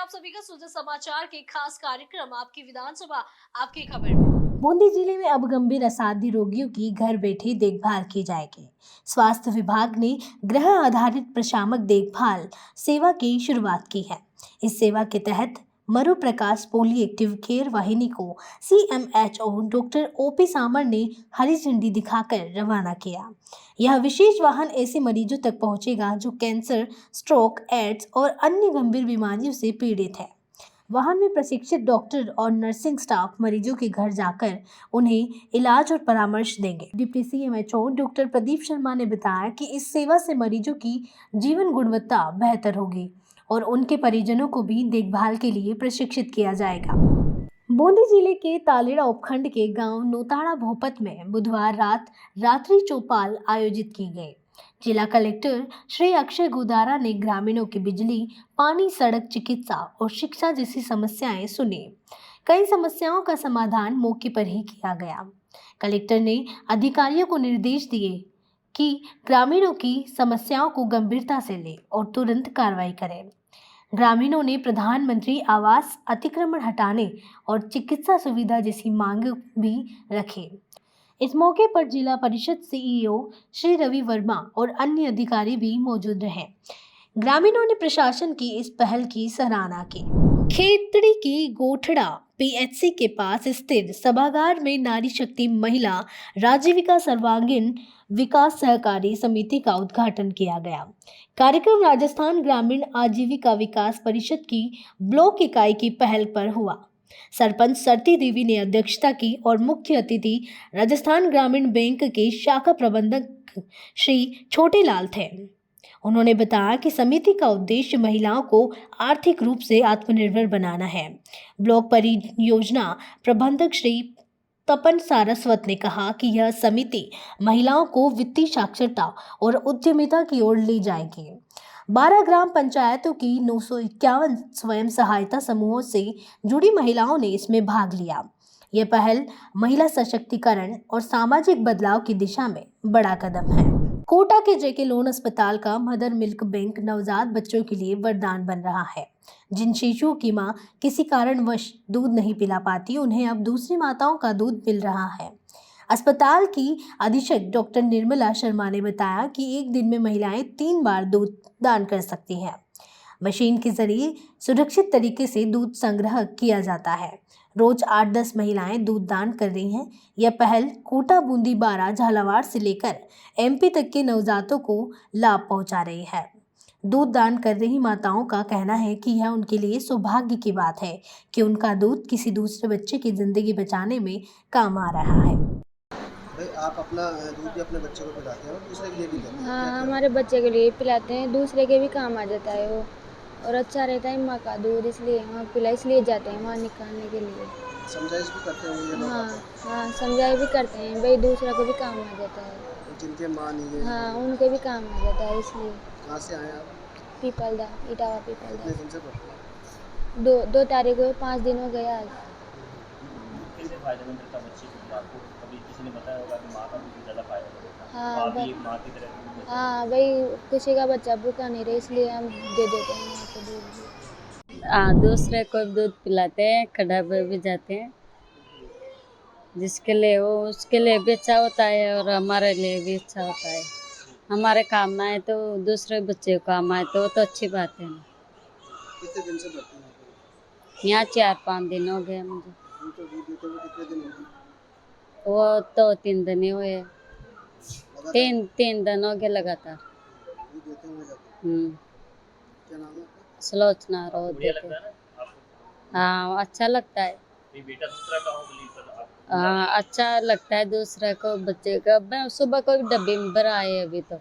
आप सभी का सुजा समाचार के खास कार्यक्रम आपकी विधानसभा आपकी खबर में। बूंदी जिले में अब गंभीर असाध्य रोगियों की घर बैठे देखभाल की जाएगी। स्वास्थ्य विभाग ने ग्रह आधारित प्रशामक देखभाल सेवा की शुरुआत की है। इस सेवा के तहत मरु प्रकाश पोली एक्टिव केयर वाहिनी को CMHO डॉक्टर OP सामर ने हरी झंडी दिखाकर रवाना किया। यह विशेष वाहन ऐसे मरीजों तक पहुंचेगा जो कैंसर, स्ट्रोक, एड्स और अन्य गंभीर बीमारियों से पीड़ित है। वाहन में प्रशिक्षित डॉक्टर और नर्सिंग स्टाफ मरीजों के घर जाकर उन्हें इलाज और परामर्श देंगे। Deputy CMHO doctor Pradeep Sharma ने बताया कि इस सेवा से मरीजों की जीवन गुणवत्ता बेहतर होगी और उनके परिजनों को भी देखभाल के लिए प्रशिक्षित किया जाएगा। बूंदी जिले के तालेड़ा उपखंड के गांव नोताड़ा भोपत में बुधवार रात रात्रि चौपाल आयोजित की गई। जिला कलेक्टर श्री अक्षय गोदारा ने ग्रामीणों की बिजली, पानी, सड़क, चिकित्सा और शिक्षा जैसी समस्याएं सुनी। कई समस्याओं का समाधान मौके पर ही किया गया। कलेक्टर ने अधिकारियों को निर्देश दिए कि ग्रामीणों की समस्याओं को गंभीरता से लें और तुरंत कार्रवाई करें। ग्रामीणों ने प्रधानमंत्री आवास अतिक्रमण हटाने और चिकित्सा सुविधा जैसी मांग भी रखी। इस मौके पर जिला परिषद CEO श्री रवि वर्मा और अन्य अधिकारी भी मौजूद रहे। ग्रामीणों ने प्रशासन की इस पहल की सराहना की। खेतड़ी की गोठड़ा PHC के पास स्थित सभागार में नारी शक्ति महिला राजीविका सर्वांगीण विकास सहकारी समिति का उद्घाटन किया गया। कार्यक्रम राजस्थान ग्रामीण आजीविका विकास परिषद की ब्लॉक इकाई की पहल पर हुआ। सरपंच सरती देवी ने अध्यक्षता की और मुख्य अतिथि राजस्थान ग्रामीण बैंक के शाखा प्रबंधक श्री छोटे लाल थे। उन्होंने बताया कि समिति का उद्देश्य महिलाओं को आर्थिक रूप से आत्मनिर्भर बनाना है। ब्लॉक परियोजना प्रबंधक श्री तपन सारस्वत ने कहा कि यह समिति महिलाओं को वित्तीय साक्षरता और उद्यमिता की ओर ले जाएगी। 12 ग्राम पंचायतों की 951 स्वयं सहायता समूहों से जुड़ी महिलाओं ने इसमें भाग लिया। यह पहल महिला सशक्तिकरण और सामाजिक बदलाव की दिशा में बड़ा कदम है। कोटा के JK लोन अस्पताल का मदर मिल्क बैंक नवजात बच्चों के लिए वरदान बन रहा है। जिन शिशुओं की मां किसी कारणवश दूध नहीं पिला पाती, उन्हें अब दूसरी माताओं का दूध मिल रहा है। अस्पताल की अधीक्षक डॉक्टर निर्मला शर्मा ने बताया कि एक दिन में महिलाएं 3 बार दूध दान कर सकती हैं। मशीन के जरिए सुरक्षित तरीके से दूध संग्रह किया जाता है। रोज 8-10 महिलाएं दूध दान कर रही हैं। यह पहल कोटा, बूंदी, बारा, झालावाड़ से लेकर MP तक के नवजातों को लाभ पहुंचा रही है। दूध दान कर रही माताओं का कहना है कि यह उनके लिए सौभाग्य की बात है कि उनका दूध किसी दूसरे बच्चे की जिंदगी बचाने में काम आ रहा है। भाई, आप अपना दूध भी अपने बच्चे को पिलाते हैं और दूसरे के लिए भी देते हैं? हाँ, हमारे बच्चे के लिए पिलाते हैं, दूसरे के भी काम आ जाता है वो, और अच्छा रहता है माँ का दूध, इसलिए वहाँ इसलिए जाते हैं वहाँ निकालने के लिए। समझाइश भी करते हैं ये लोग? हाँ, समझाई भी करते हैं भाई, दूसरा को भी काम आ जाता है। जिनके माँ नहीं है? हाँ, उनके भी काम आ जाता है, इसलिए। कहाँ से आए आप? पीपलदा, इटावा कितने पीपलदा। दिन से पढ़ते हैं? 2 तारीख को 5 दिन हो गया आज। कैसे फायदेमंद रहता बच्चे के लिए? आपको कभी किसी ने बताया होगा कि माँ का दूध ज़्यादा फायदेमंद रहता है? हाँ, आप भी एक माँ की तरह। हाँ भाई, किसी का बच्चा भूखा नहीं रहे, इसलिए हम दे देते हैं माँ को दूध। हाँ, दूसरे को दूध पिलाते हैं, खड्डा पे भी जाते हैं, जिसके लिए वो उसके लिए भी अच्छा होता है और हमारे लिए भी अच्छा होता है। हमारे काम ना आए तो दूसरे बच्चे को काम आए तो वो तो अच्छी बात है ना। कितने दिन से पढ़ते हैं? यहाँ 4-5 दिन हो गए मुझे। उनको दूध देते हुए कितने दिन हो गए? वो तो 3 दिन ही हुए, लगातार 3 दिन हो गए लगातार। दूध देते हुए जाते हैं? क्या नाम है आपका? सुलोचना रोज बढ़िया देते। लगता है ना आपको? हाँ, अच्छा लगता है। ये बेटा दूसरा का हो बोली सर आप? हाँ, अच्छा लगता है दूसरे को बच्चे का। मैं सुबह को डब्बे में भरा है, अभी तो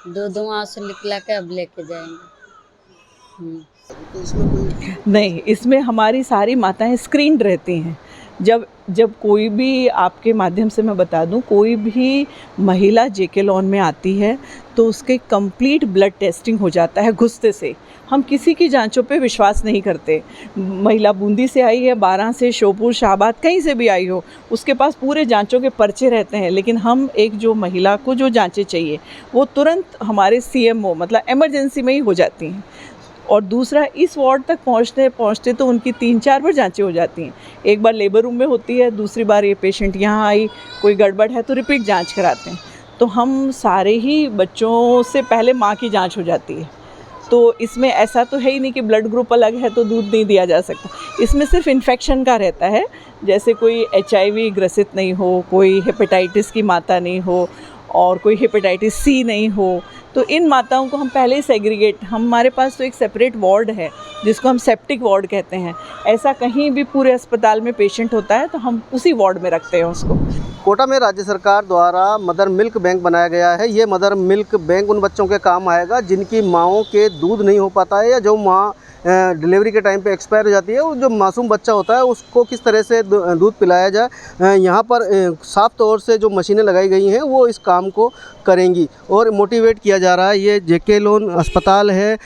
दूध वहाँ से निकला के अब लेके जाएंगे। तो इसमें कोई नहीं, इसमें हमारी सारी माताएं स्क्रीन्ड रहती हैं। जब कोई भी, आपके माध्यम से मैं बता दूं, कोई भी महिला JK लोन में आती है तो उसके कंप्लीट ब्लड टेस्टिंग हो जाता है घुसते से। हम किसी की जांचों पे विश्वास नहीं करते। महिला बूंदी से आई है, 12 से, श्योपुर, शाहबाद, कहीं से भी आई हो, उसके पास पूरे जांचों के पर्चे रहते हैं। लेकिन हम एक जो महिला को जो जांचें चाहिए वो तुरंत हमारे CMO मतलब इमरजेंसी में ही हो जाती हैं। और दूसरा इस वार्ड तक पहुंचते पहुंचते तो उनकी 3-4 बार जांचें हो जाती हैं। एक बार लेबर रूम में होती है, दूसरी बार ये पेशेंट यहाँ आई, कोई गड़बड़ है तो रिपीट जांच कराते हैं। तो हम सारे ही बच्चों से पहले माँ की जांच हो जाती है। तो इसमें ऐसा तो है ही नहीं कि ब्लड ग्रुप अलग है तो दूध नहीं दिया जा सकता। इसमें सिर्फ इन्फेक्शन का रहता है, जैसे कोई HIV ग्रसित नहीं हो, कोई हेपेटाइटिस की माता नहीं हो और कोई हेपेटाइटिस C नहीं हो, तो इन माताओं को हम पहले ही सेग्रीगेट, हमारे पास तो एक सेपरेट वार्ड है जिसको हम सेप्टिक वार्ड कहते हैं। ऐसा कहीं भी पूरे अस्पताल में पेशेंट होता है तो हम उसी वार्ड में रखते हैं उसको। कोटा में राज्य सरकार द्वारा मदर मिल्क बैंक बनाया गया है। ये मदर मिल्क बैंक उन बच्चों के काम आएगा जिनकी माँओं के दूध नहीं हो पाता है या जो माँ डिलीवरी के टाइम पे एक्सपायर हो जाती है। वो जो मासूम बच्चा होता है उसको किस तरह से दूध पिलाया जाए, यहाँ पर साफ तौर से जो मशीनें लगाई गई हैं वो इस काम को करेंगी और मोटिवेट किया जा रहा है। ये जेके लोन अस्पताल है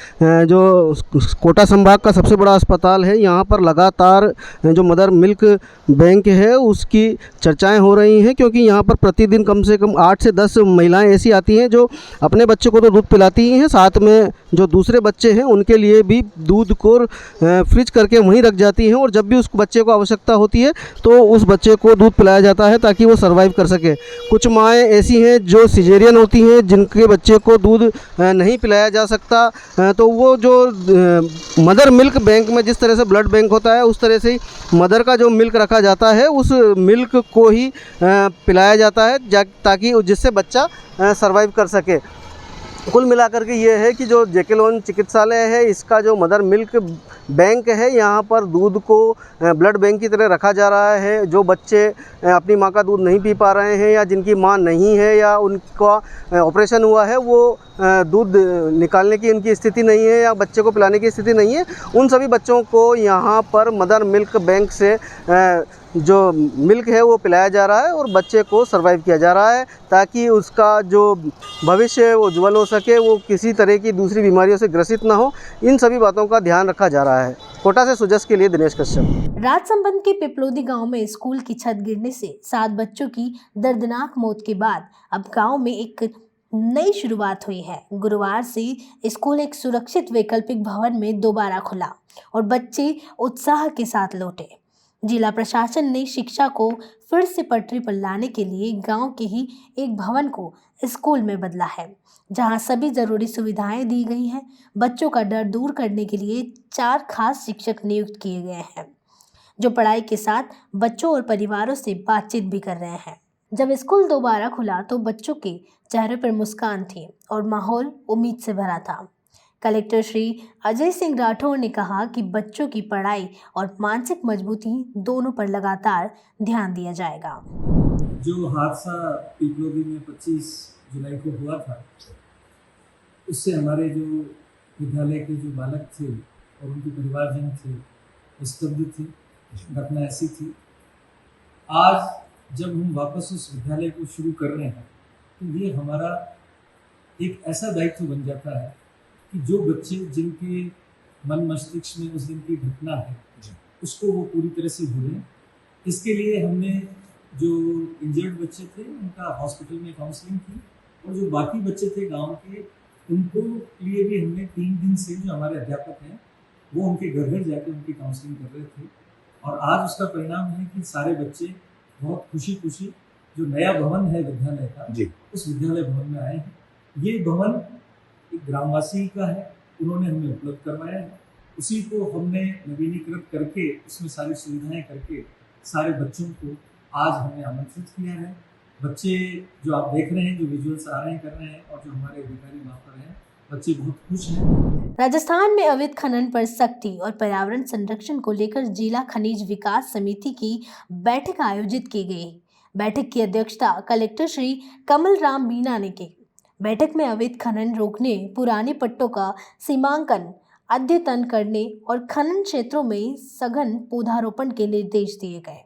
जो कोटा संभाग का सबसे बड़ा अस्पताल है। यहाँ पर लगातार जो मदर मिल्क बैंक है उसकी चर्चाएं हो रही हैं, क्योंकि यहाँ पर प्रतिदिन कम से कम 8 से 10 महिलाएं ऐसी आती हैं जो अपने बच्चे को तो दूध पिलाती ही हैं, साथ में जो दूसरे बच्चे हैं उनके लिए भी दूध को फ्रिज करके वहीं रख जाती हैं और जब भी उस बच्चे को आवश्यकता होती है तो उस बच्चे को दूध पिलाया जाता है ताकि वो सर्वाइव कर सके। कुछ माएँ ऐसी हैं जो सिजेरियन होती हैं जिनके बच्चे को दूध नहीं पिलाया जा सकता, तो वो जो मदर मिल्क बैंक में जिस तरह से ब्लड बैंक होता है उस तरह से ही मदर का जो मिल्क रखा जाता है उस मिल्क को ही पिलाया जाता है ताकि जिससे बच्चा सर्वाइव कर सके। कुल मिलाकर के ये है कि जो जेके लोन चिकित्सालय है इसका जो मदर मिल्क बैंक है यहाँ पर दूध को ब्लड बैंक की तरह रखा जा रहा है। जो बच्चे अपनी माँ का दूध नहीं पी पा रहे हैं या जिनकी माँ नहीं है या उनका ऑपरेशन हुआ है, वो दूध निकालने की उनकी स्थिति नहीं है या बच्चे को पिलाने की स्थिति नहीं है, उन सभी बच्चों को यहाँ पर मदर मिल्क बैंक से जो मिल्क है वो पिलाया जा रहा है और बच्चे को सर्वाइव किया जा रहा है ताकि उसका जो भविष्य है वो उज्ज्वल हो सके, वो किसी तरह की दूसरी बीमारियों से ग्रसित ना हो। इन सभी बातों का ध्यान रखा जा रहा है। कोटा से सुजस के लिए दिनेश कश्यप। राजसमंद के पिपलोदी गांव में स्कूल की छत गिरने से 7 बच्चों की दर्दनाक मौत के बाद अब गांव में एक नई शुरुआत हुई है। गुरुवार से स्कूल एक सुरक्षित वैकल्पिक भवन में दोबारा खुला और बच्चे उत्साह के साथ लौटे। जिला प्रशासन ने शिक्षा को फिर से पटरी पर लाने के लिए गांव के ही एक भवन को स्कूल में बदला है, जहां सभी जरूरी सुविधाएं दी गई हैं। बच्चों का डर दूर करने के लिए 4 खास शिक्षक नियुक्त किए गए हैं, जो पढ़ाई के साथ बच्चों और परिवारों से बातचीत भी कर रहे हैं। जब स्कूल दोबारा खुला तो बच्चों के चेहरे पर मुस्कान थी और माहौल उम्मीद से भरा था। कलेक्टर श्री अजय सिंह राठौर ने कहा कि बच्चों की पढ़ाई और मानसिक मजबूती दोनों पर लगातार ध्यान दिया जाएगा। जो हादसा पिपलोदी में 25 जुलाई को हुआ था, उससे हमारे जो विद्यालय के जो बालक थे और उनके परिवारजन थे स्तब्ध थे। घटना ऐसी थी। आज जब हम वापस उस विद्यालय को शुरू कर रहे हैं तो ये हमारा एक ऐसा दायित्व बन जाता है कि जो बच्चे जिनके मन मस्तिष्क में उस दिन की घटना है उसको वो पूरी तरह से भूलें। इसके लिए हमने जो इंजर्ड बच्चे थे उनका हॉस्पिटल में काउंसलिंग की और जो बाकी बच्चे थे गांव के उनको लिए भी हमने 3 दिन से जो हमारे अध्यापक हैं वो उनके घर घर जाके उनकी काउंसलिंग कर रहे थे और आज उसका परिणाम है कि सारे बच्चे बहुत खुशी खुशी जो नया भवन है विद्यालय का उस विद्यालय भवन में आए हैं। ये भवन एक ग्रामवासी का है, उन्होंने हमें उपलब्ध करवाया है। उसी को हमने नवीनीकृत करके उसमें सारी सुविधाएं करके सारे बच्चों को आज हमने आमंत्रित किया है। बच्चे जो आप देख रहे हैं, जो विजुअल्स आ रहे हैं कर रहे हैं और जो हमारे अधिकारी वहाँ पर हैं, बच्चे बहुत खुश हैं। राजस्थान में अवैध खनन पर सख्ती और पर्यावरण संरक्षण को लेकर जिला खनिज विकास समिति की बैठक आयोजित की गई। बैठक की अध्यक्षता कलेक्टर श्री कमल राम मीणा ने की। बैठक में अवैध खनन रोकने, पुराने पट्टों का सीमांकन, अद्यतन करने और खनन क्षेत्रों में सघन पौधारोपण के निर्देश दिए गए।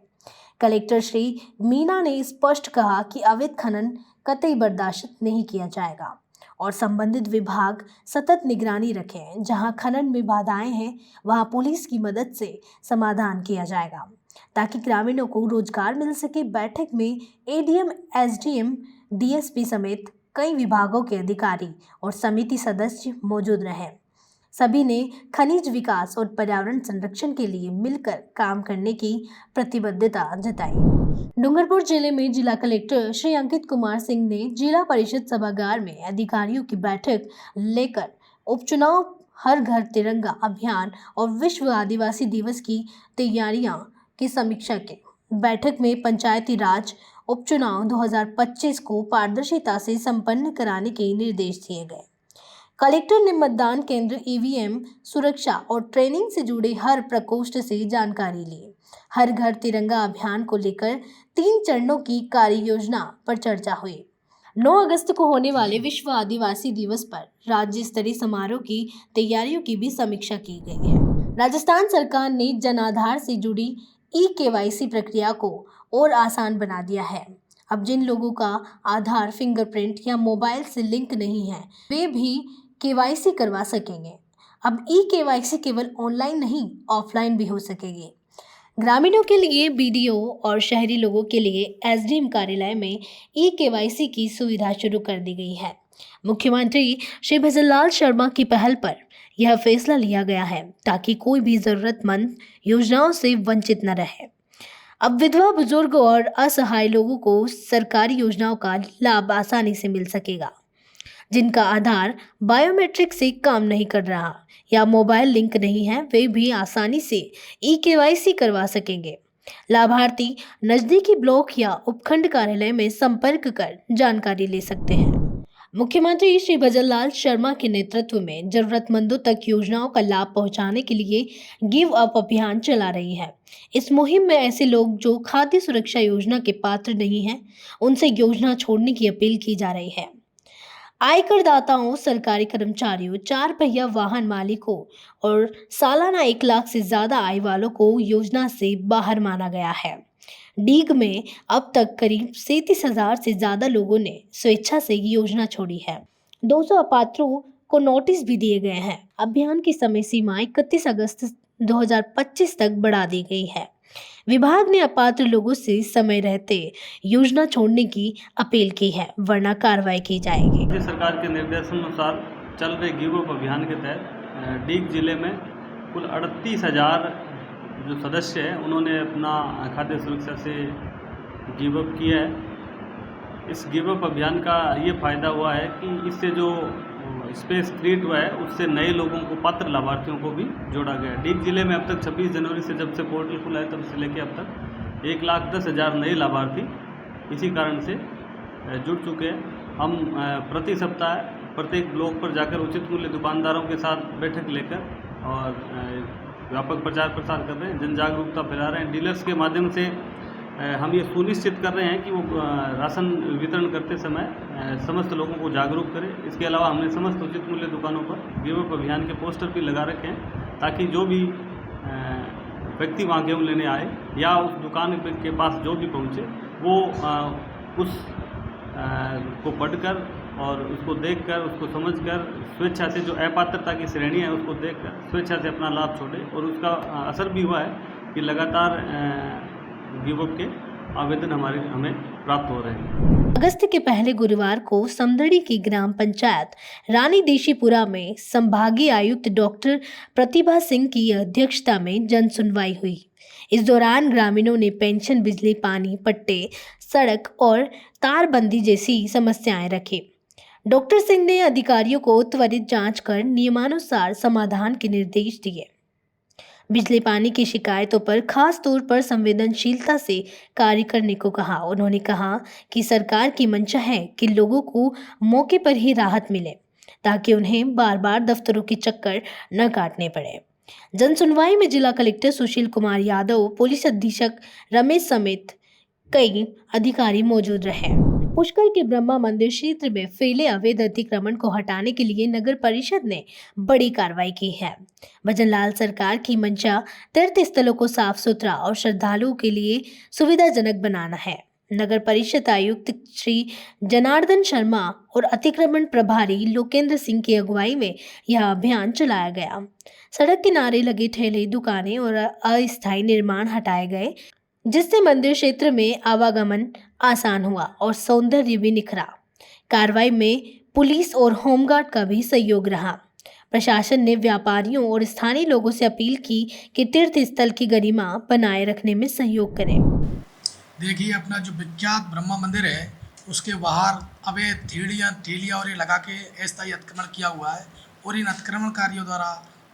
कलेक्टर श्री मीणा ने स्पष्ट कहा कि अवैध खनन कतई बर्दाश्त नहीं किया जाएगा और संबंधित विभाग सतत निगरानी रखें। जहां खनन में बाधाएं हैं वहां पुलिस की मदद से समाधान किया जाएगा ताकि ग्रामीणों को रोजगार मिल सके। बैठक में एडीएम, एसडीएम, डीएसपी समेत कई विभागों के अधिकारी और समिति सदस्य मौजूद रहे। सभी ने खनिज विकास और पर्यावरण संरक्षण के लिए मिलकर काम करने की प्रतिबद्धता जताई। डूंगरपुर जिले में जिला कलेक्टर श्री अंकित कुमार सिंह ने जिला परिषद सभागार में अधिकारियों की बैठक लेकर उपचुनाव, हर घर तिरंगा अभियान और विश्व आदिवासी दिवस की तैयारियां की समीक्षा की। बैठक में पंचायती राज उपचुनाव 2025 को पारदर्शिता से संपन्न कराने के निर्देश दिए गए। कलेक्टर ने मतदान केंद्र, ईवीएम सुरक्षा और ट्रेनिंग से जुड़े हर प्रकोष्ठ से जानकारी ली। हर घर तिरंगा अभियान को लेकर 3 चरणों की कार्य योजना पर चर्चा हुई। 9 अगस्त को होने वाले विश्व आदिवासी दिवस पर राज्य स्तरीय समारोह की तैयारियों की भी समीक्षा की गई है। राजस्थान सरकार ने जन आधार से जुड़ी ई-केवाईसी प्रक्रिया को और आसान बना दिया है। अब जिन लोगों का आधार, फिंगरप्रिंट या मोबाइल से लिंक नहीं है, वे भी केवाईसी करवा सकेंगे। अब ई-केवाईसी केवल ऑनलाइन नहीं, ऑफलाइन भी हो सकेगी। ग्रामीणों के लिए बीडीओ और शहरी लोगों के लिए एसडीएम कार्यालय में ई-केवाईसी की सुविधा शुरू कर दी गई है। मुख्यमंत्री श्री भजनलाल शर्मा की पहल पर यह फैसला लिया गया है ताकि कोई भी जरूरतमंद योजनाओं से वंचित न रहे। अब विधवा, बुजुर्ग और असहाय लोगों को सरकारी योजनाओं का लाभ आसानी से मिल सकेगा। जिनका आधार बायोमेट्रिक से काम नहीं कर रहा या मोबाइल लिंक नहीं है, वे भी आसानी से ई-केवाईसी करवा सकेंगे। लाभार्थी नजदीकी ब्लॉक या उपखंड कार्यालय में संपर्क कर जानकारी ले सकते हैं। मुख्यमंत्री श्री भजनलाल शर्मा के नेतृत्व में जरूरतमंदों तक योजनाओं का लाभ पहुंचाने के लिए गिव अप अभियान चला रही है। इस मुहिम में ऐसे लोग जो खाद्य सुरक्षा योजना के पात्र नहीं हैं, उनसे योजना छोड़ने की अपील की जा रही है। आयकर दाताओं, सरकारी कर्मचारियों, 4 पहिया वाहन मालिकों और सालाना 1 लाख से ज्यादा आय वालों को योजना से बाहर माना गया है। डीग में अब तक करीब 37,000 से ज्यादा लोगों ने स्वेच्छा से योजना छोड़ी है। 200 अपात्रों को नोटिस भी दिए गए हैं। अभियान की समय सीमा 31 अगस्त 2025 तक बढ़ा दी गई है। विभाग ने अपात्र लोगों से समय रहते योजना छोड़ने की अपील की है, वरना कार्रवाई की जाएगी। राज्य सरकार के निर्देशानुसार चल रहे गिव अप अभियान के तहत डीग जिले में कुल 38,000 जो सदस्य हैं उन्होंने अपना खाद्य सुरक्षा से गिव अप किया है। इस गिव अप अभियान का ये फ़ायदा हुआ है कि इससे जो स्पेस क्रिएट हुआ है उससे नए लोगों को, पात्र लाभार्थियों को भी जोड़ा गया है। डीग जिले में अब तक 26 जनवरी से जब से पोर्टल खुला है तब से लेकर अब तक 1,10,000 नए लाभार्थी इसी कारण से जुड़ चुके हैं। हम प्रति सप्ताह प्रत्येक ब्लॉक पर जाकर उचित मूल्य दुकानदारों के साथ बैठक लेकर और व्यापक प्रचार प्रसार कर रहे हैं, जन जागरूकता फैला रहे हैं। डीलर्स के माध्यम से हम ये सुनिश्चित कर रहे हैं कि वो राशन वितरण करते समय समस्त लोगों को जागरूक करें। इसके अलावा हमने समस्त उचित मूल्य दुकानों पर गिव अप अभियान के पोस्टर भी लगा रखे हैं ताकि जो भी व्यक्ति वहाँ गेहूँ लेने आए या उस दुकान के पास जो भी पहुँचे वो उस को पढ़कर और उसको देखकर, उसको समझकर स्वेच्छा से जो अपात्रता की श्रेणी है उसको देखकर स्वेच्छा से अपना लाभ छोड़े। और उसका असर भी हुआ है कि लगातार गिव अप के आवेदन हमें प्राप्त हो रहे हैं। अगस्त के पहले गुरुवार को समदड़ी की ग्राम पंचायत रानी देशीपुरा में संभागीय आयुक्त डॉक्टर प्रतिभा सिंह की अध्यक्षता में जन सुनवाई हुई। इस दौरान ग्रामीणों ने पेंशन, बिजली, पानी, पट्टे, सड़क और तारबंदी जैसी समस्याएं रखी। डॉक्टर सिंह ने अधिकारियों को त्वरित जांच कर नियमानुसार समाधान के निर्देश दिए। बिजली पानी की शिकायतों पर खास तौर पर संवेदनशीलता से कार्य करने को कहा। उन्होंने कहा कि सरकार की मंशा है कि लोगों को मौके पर ही राहत मिले ताकि उन्हें बार बार दफ्तरों के चक्कर न काटने पड़े। जन सुनवाई में जिला कलेक्टर सुशील कुमार यादव, पुलिस अधीक्षक रमेश समेत कई अधिकारी मौजूद रहे। पुष्कर के ब्रह्मा मंदिर क्षेत्र में फैले अवैध अतिक्रमण को हटाने के लिए नगर परिषद ने बड़ी कार्रवाई की है। भजनलाल सरकार की मंशा तीर्थ स्थलों को साफ सुथरा और श्रद्धालुओं के लिए सुविधाजनक बनाना है। नगर परिषद आयुक्त श्री जनार्दन शर्मा और अतिक्रमण प्रभारी लोकेंद्र सिंह की अगुवाई में यह अभियान चलाया गया। सड़क किनारे लगे ठेले, दुकानें और अस्थायी निर्माण हटाए गए, जिससे मंदिर क्षेत्र में आवागमन आसान हुआ और सौंदर्य भी निखरा। कार्रवाई में पुलिस और होमगार्ड का भी सहयोग रहा। प्रशासन ने व्यापारियों और स्थानीय लोगों से अपील की कि तीर्थ स्थल की गरिमा बनाए रखने में सहयोग करें। देखिए, अपना जो विख्यात ब्रह्मा मंदिर है उसके बाहर अवैध ठेलियाँ और ये लगा के अस्थायी अतिक्रमण किया हुआ है और इन अतिक्रमणकारियों द्वारा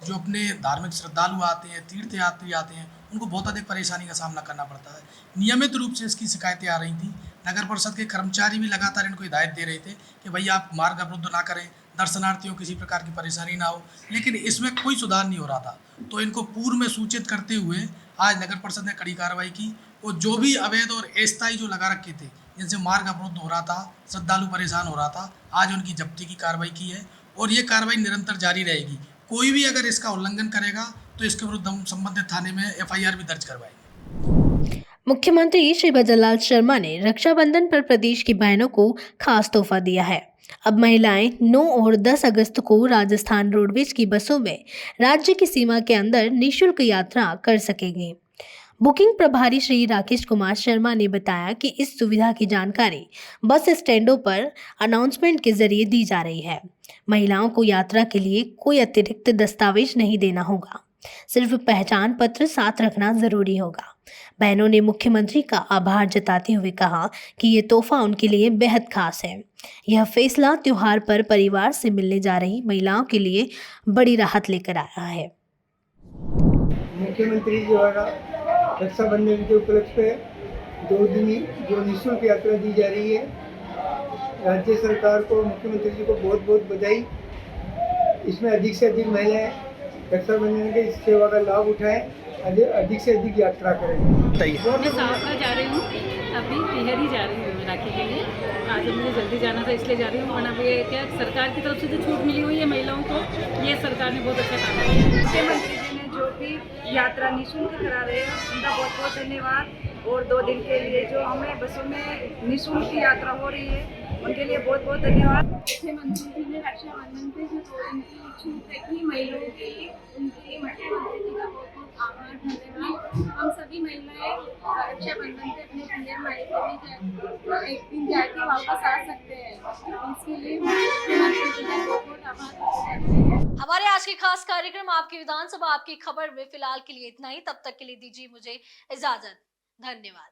जो अपने धार्मिक श्रद्धालु आते हैं, तीर्थयात्री आते हैं, उनको बहुत अधिक परेशानी का सामना करना पड़ता है। नियमित रूप से इसकी शिकायतें आ रही थी। नगर परिषद के कर्मचारी भी लगातार इनको हिदायत दे रहे थे कि भाई आप मार्ग अवरुद्ध ना करें, दर्शनार्थियों को किसी प्रकार की परेशानी ना हो, लेकिन इसमें कोई सुधार नहीं हो रहा था। तो इनको पूर्व में सूचित करते हुए आज नगर परिषद ने कड़ी कार्रवाई की और जो भी अवैध और अस्थायी जो लगा रखे थे, जिनसे मार्ग अवरुद्ध हो रहा था, श्रद्धालु परेशान हो रहा था, आज उनकी जब्ती की कार्रवाई की है और ये कार्रवाई निरंतर जारी रहेगी। कोई भी अगर इसका उल्लंघन करेगा तो इसके विरुद्ध हम संबंधित थाने में FIR भी दर्ज करवाएंगे। मुख्यमंत्री श्री भजनलाल शर्मा ने रक्षाबंधन पर प्रदेश की बहनों को खास तोहफा दिया है। अब महिलाएं 9 और 10 अगस्त को राजस्थान रोडवेज की बसों में राज्य की सीमा के अंदर निःशुल्क यात्रा कर सकेंगी। बुकिंग प्रभारी श्री राकेश कुमार शर्मा ने बताया कि इस सुविधा की जानकारी बस स्टैंडों पर अनाउंसमेंट के जरिए दी जा रही है। महिलाओं को यात्रा के लिए कोई अतिरिक्त दस्तावेज नहीं देना होगा, सिर्फ पहचान पत्र साथ रखना जरूरी होगा। बहनों ने मुख्यमंत्री का आभार जताते हुए कहा कि ये तोहफा उनके लिए बेहद खास है। यह फैसला त्योहार पर परिवार से मिलने जा रही महिलाओं के लिए बड़ी राहत लेकर आया है। मुख्यमंत्री द्वारा रक्षाबंधन के उपलक्ष्य पे 2 दिनी जो निःशुल्क यात्रा दी जा रही है, राज्य सरकार को, मुख्यमंत्री जी को बहुत बहुत बधाई। इसमें अधिक से अधिक महिलाएं रक्षाबंधन के इस सेवा का लाभ उठाएं, अधिक से अधिक यात्रा करें। मैं सावरा जा रही हूँ, अभी टिहरी जा रही हूँ राखी के लिए। आज मुझे जल्दी जाना था इसलिए जा रही हूँ, वरना ये क्या सरकार की तरफ से जो छूट मिली हुई है महिलाओं को, ये सरकार ने बहुत अच्छा काम किया है। मुख्यमंत्री जी ने जो भी यात्रा निःशुल्क करा रहे हैं उनका बहुत बहुत धन्यवाद। और 2 दिन के लिए जो हमें बसों में निःशुल्क यात्रा हो रही है उनके लिए बहुत बहुत धन्यवाद। मुख्यमंत्री जी ने रक्षाबंधन पे जो 2 दिन की छूट रखी महिलाओं के लिए, उनके लिए मुख्यमंत्री जी का बहुत बहुत आभार, धन्यवाद। हम सभी महिलाएं रक्षाबंधन पे अपने पियर मायके में एक दिन जाके वापस आ सकते हैं, इसके लिए मुख्यमंत्री जी का बहुत बहुत आभार। हमारे आज के खास कार्यक्रम आपकी विधानसभा आपकी खबर में फिलहाल के लिए इतना ही। तब तक के लिए दीजिए मुझे इजाजत। धन्यवाद।